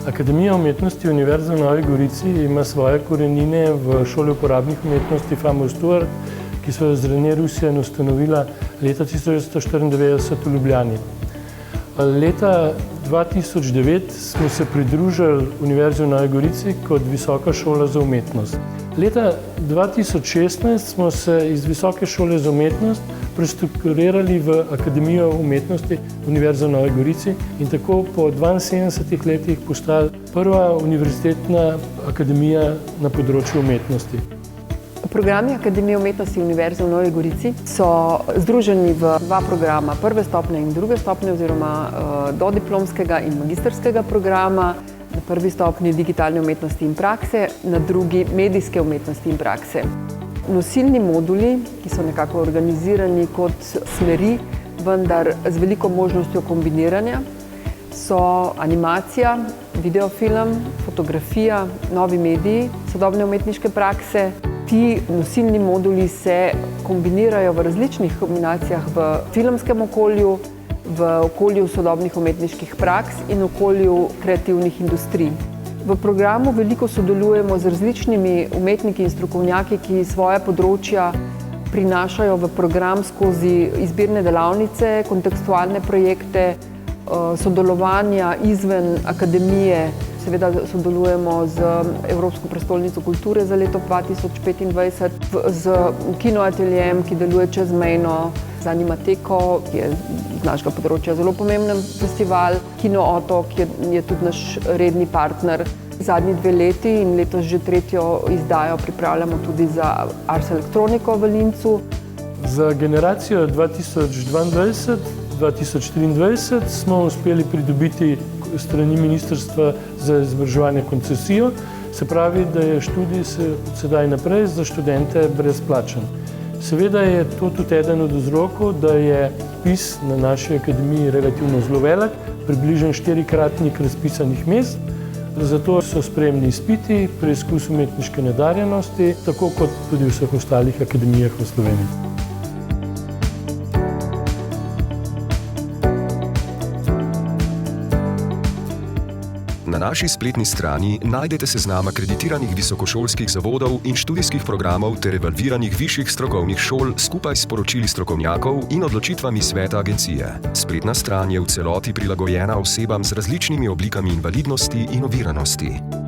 Akademija umetnosti Univerze v Novi Gorici ima svoje korenine v šoli uporabnih umetnosti Famous Stuart, ki so jo z René Russian ustanovila leta 1994 v Ljubljani. Leta 2009 smo se pridružili Univerzi v Novi Gorici kot Visoka šola za umetnost. Leta 2016 smo se iz Visoke šole za umetnost prestrukturirali v Akademijo umetnosti Univerze v Novi Gorici in tako po 72 letih postali prva univerzitetna akademija na področju umetnosti. Programi Akademije umetnosti Univerze v Novi Gorici so združeni v dva programa, prve stopnje in druge stopnje oziroma dodiplomskega in magistrskega programa. Na prvi stopnji digitalne umetnosti in prakse, na drugi medijske umetnosti in prakse. Nosilni moduli, ki so nekako organizirani kot smeri, vendar z veliko možnostjo kombiniranja, so animacija, videofilm, fotografija, novi mediji, sodobne umetniške prakse. Ti nosilni moduli se kombinirajo v različnih kombinacijah v filmskem okolju, v okolju sodobnih umetniških praks in okolju kreativnih industrij. V programu veliko sodelujemo z različnimi umetniki in strokovnjaki, ki svoje področja prinašajo v program skozi izbirne delavnice, kontekstualne projekte, sodelovanja izven akademije. Seveda sodelujemo z Evropsko prestolnico kulture za leto 2025, z Kinoateljejem, ki deluje čezmejno, z Animateko, ki je z našega področja zelo pomemben festival, Kino Otok je tudi naš redni partner. Zadnji 2 leti in letos že 3. izdajo pripravljamo tudi za Ars Electronico v Linzu. Za generacijo 2022-2023 smo uspeli pridobiti strani Ministrstva za izobraževanje koncesijo, se pravi, da je študij sedaj naprej za študente brezplačen. Seveda je to tudi eden od vzrokov, da je vpis na naši akademiji relativno zelo velik, približno 4-kratnik razpisanih mest. Zato so sprejemni izpiti, preizkus umetniške nadarjenosti, tako kot tudi v vseh ostalih akademijah v Sloveniji. Na naši spletni strani najdete seznam akreditiranih visokošolskih zavodov in študijskih programov ter evalviranih višjih strokovnih šol skupaj s poročili strokovnjakov in odločitvami sveta agencije. Spletna stran je v celoti prilagojena osebam z različnimi oblikami invalidnosti in oviranosti.